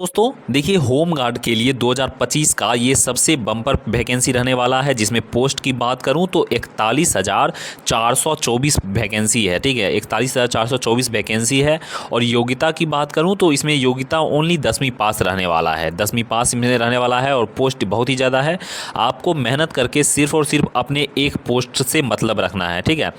दोस्तों देखिए, home guard के लिए 2025 का ये सबसे बम्पर वैकेंसी रहने वाला है। जिसमें पोस्ट की बात करूं तो 41,424 वैकेंसी है। ठीक है, 41,424 वैकेंसी है। और योग्यता की बात करूं तो इसमें योग्यता ओनली 10वीं पास रहने वाला है। 10वीं पास में रहने वाला है और पोस्ट बहुत ही ज़्यादा है। आपको मेहनत करके सिर्फ और सिर्फ अपने एक पोस्ट से मतलब रखना है। ठीक है,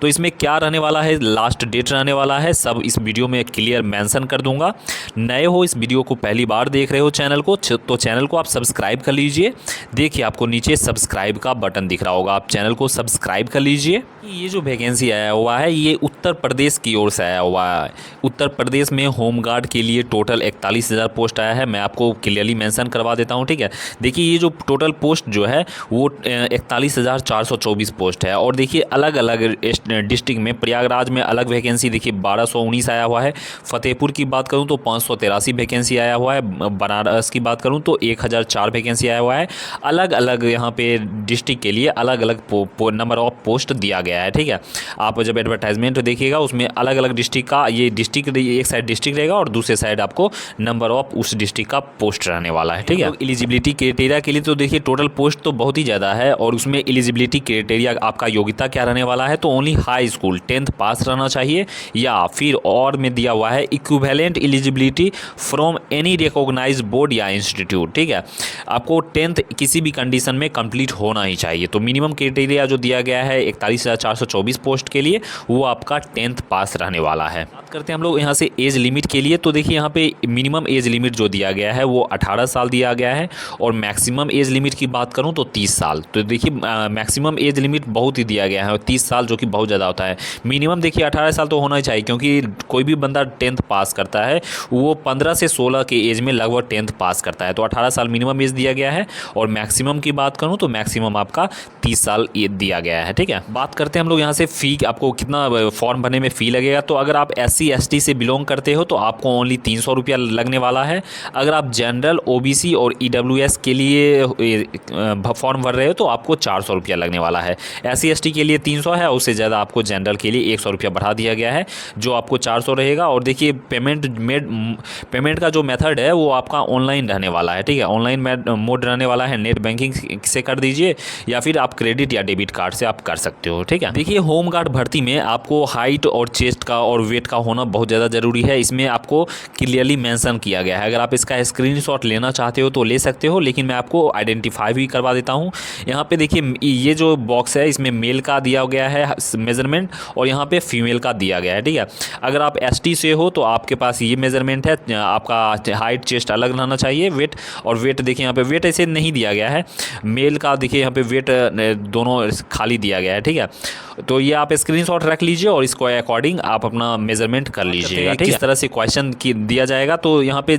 तो इसमें क्या रहने वाला है, लास्ट डेट रहने वाला है, सब इस वीडियो में क्लियर मेंशन कर दूंगा। नए हो, इस वीडियो को पहली बार देख रहे हो चैनल को, तो चैनल को आप सब्सक्राइब कर लीजिए। देखिए आपको नीचे सब्सक्राइब का बटन दिख रहा होगा, आप चैनल को सब्सक्राइब कर लीजिए। ये जो वैकेंसी आया हुआ है ये उत्तर प्रदेश की ओर से आया हुआ है। उत्तर प्रदेश में होम गार्ड के लिए टोटल 41,000 पोस्ट आया है। मैं आपको क्लियरली मेंशन करवा देता हूँ। ठीक है, देखिए ये जो टोटल पोस्ट जो है वो 41,424 पोस्ट है। और देखिए अलग अलग डिस्ट्रिक्ट में, प्रयागराज में अलग वैकेंसी देखिए 1219 आया हुआ है। फतेहपुर की बात करूँ तो 583 वैकेंसी आया हुआ है। बनारस की बात करूं तो 1004 वैकेंसी आया हुआ है। अलग अलग यहाँ पे डिस्ट्रिक्ट के लिए अलग अलग नंबर ऑफ पोस्ट दिया गया है। ठीक है, आप जब एडवर्टाइजमेंट देखिएगा उसमें अलग अलग डिस्ट्रिक्ट का, ये डिस्ट्रिक्ट एक साइड डिस्ट्रिक्ट रहेगा और दूसरे साइड आपको नंबर ऑफ उस डिस्ट्रिक्ट का पोस्ट रहने वाला है। ठीक है, एलिजिबिलिटी क्राइटेरिया के लिए तो देखिए टोटल पोस्ट तो बहुत ही ज़्यादा है। और उसमें एलिजिबिलिटी क्राइटेरिया आपका योग्यता क्या रहने वाला है, तो ओनली हाई स्कूल 10th पास रहना चाहिए, या फिर और में दिया हुआ है equivalent eligibility from any recognised board या इंस्टीट्यूट। ठीक है, आपको 10th किसी भी कंडीशन में कंप्लीट होना ही चाहिए। तो मिनिमम क्राइटेरिया जो दिया गया है 41,424 पोस्ट के लिए वो आपका 10th पास रहने वाला है। बात करते हैं हम लोग यहाँ से एज लिमिट के लिए, तो देखिए यहाँ पे मिनिमम एज लिमिट जो दिया गया है वो 18 साल दिया गया है। और मैक्सिमम एज लिमिट की बात करूँ तो 30 साल। तो देखिए मैक्सिमम एज लिमिट बहुत ही दिया गया है, और 30 साल जो कि बहुत ज़्यादा होता है। मिनिमम देखिए 18 साल तो होना ही चाहिए, क्योंकि कोई भी बंदा 10th पास करता है वो 15 से 16 के एज में लगभग 10th पास करता है। तो 18 साल मिनिमम एज दिया गया है। और मैक्सिमम की बात करूं तो मैक्सिमम आपका 30 साल एज दिया गया है। ठीक है, बात करते हैं हम लोग यहाँ से फ़ी, आपको कितना फॉर्म भरने में फ़ी लगेगा। तो अगर आप SC ST से बिलोंग करते हो तो आपको ओनली 300 रुपया लगने वाला है। अगर आप जनरल OBC और EWS के लिए फॉर्म भर रहे हो तो आपको 400 रुपया लगने वाला है। SC ST के लिए 300 है, उससे ज़्यादा आपको जनरल के लिए 100 रुपया बढ़ा दिया गया है, जो आपको 400 रहेगा। और देखिए पेमेंट का जो मेथड है वो आपका ऑनलाइन रहने वाला है। ठीक है, ऑनलाइन मोड रहने वाला है। नेट बैंकिंग से कर दीजिए या फिर आप क्रेडिट या डेबिट कार्ड से आप कर सकते हो। ठीक है, देखिए होम गार्ड भर्ती में आपको हाइट और चेस्ट का और वेट का होना बहुत ज़्यादा ज़रूरी है। इसमें आपको क्लियरली मेंशन किया गया है। अगर आप इसका स्क्रीनशॉट लेना चाहते हो तो ले सकते हो, लेकिन मैं आपको आइडेंटिफाई भी करवा देता हूँ। यहाँ पे देखिए ये जो बॉक्स है इसमें मेल का दिया गया है मेजरमेंट, और यहाँ पे फीमेल का दिया गया है। ठीक है, अगर आप ST से हो तो आपके पास ये मेजरमेंट है, आपका हाइट चेस्ट अलग रहना चाहिए। वेट और वेट देखिए यहाँ पे वेट ऐसे नहीं दिया गया है। मेल का देखिए यहाँ पे वेट दोनों खाली दिया गया है। ठीक है, तो ये आप स्क्रीनशॉट रख लीजिए और इसको अकॉर्डिंग आप अपना मेजरमेंट कर लीजिएगा। ठीक है, किस तरह से क्वेश्चन की दिया जाएगा, तो यहाँ पे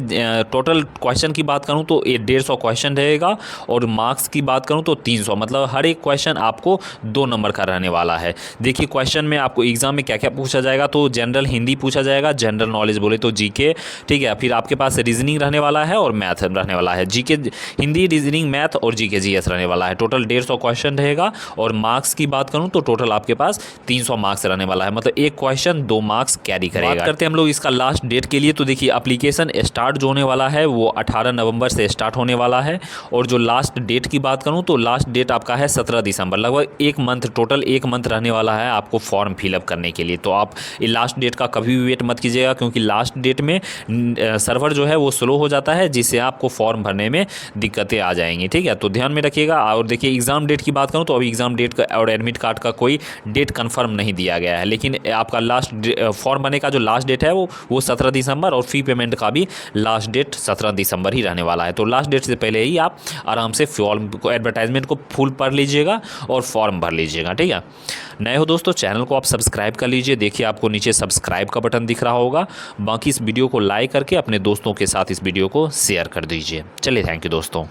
टोटल क्वेश्चन की बात करूँ तो ये 150 क्वेश्चन रहेगा। और मार्क्स की बात करूँ तो 300, मतलब हर एक क्वेश्चन आपको 2 नंबर का रहने वाला है। देखिए क्वेश्चन में आपको एग्जाम में क्या क्या पूछा जाएगा, तो जनरल हिंदी पूछा जाएगा, जनरल नॉलेज बोले तो GK। ठीक है, फिर आपके पास रीजनिंग रहने वाला है और मैथ रहने वाला है। GK हिंदी, रीजनिंग, मैथ और GK GS रहने वाला है। टोटल 150 क्वेश्चन रहेगा। और मार्क्स की बात करूं तो टोटल आपके पास 300 मार्क्स रहने वाला है, मतलब एक क्वेश्चन 2 मार्क्स कैरी करेगा। बात करते हैं हम लोग इसका लास्ट डेट के लिए, तो देखिए एप्लीकेशन स्टार्ट जो होने वाला है वो 18 नवंबर से स्टार्ट होने वाला है। और जो लास्ट डेट की बात करूँ तो लास्ट डेट आपका है 17 दिसंबर। लगभग 1 मंथ, टोटल 1 मंथ रहने वाला है आपको फॉर्म फिलअप करने के लिए। तो आप लास्ट डेट का कभी भी वेट मत कीजिएगा, क्योंकि लास्ट डेट में सर्वर जो है वो स्लो हो जाता है, जिससे आपको फॉर्म भरने में दिक्कतें आ जाएंगी। ठीक है, तो ध्यान में रखिएगा। और देखिए एग्जाम डेट की बात करूँ तो अभी एग्जाम डेट का और एडमिट कार्ड का कोई डेट कंफर्म नहीं दिया गया है, लेकिन आपका लास्ट फॉर्म भरने का जो लास्ट डेट है वो 17 दिसंबर, और फी पेमेंट का भी लास्ट डेट 17 दिसंबर ही रहने वाला है। तो लास्ट डेट से पहले ही आप आराम से फॉर्म को, एडवर्टाइजमेंट को फुल पढ़ लीजिएगा और फॉर्म भर लीजिएगा। ठीक है, नए हो दोस्तों चैनल को आप सब्सक्राइब कर लीजिए। देखिए आपको नीचे सब्सक्राइब का बटन दिख रहा होगा। बाकी इस वीडियो को लाइक करके अपने दोस्तों के साथ इस वीडियो को शेयर कर दीजिए। चलिए, थैंक यू दोस्तों।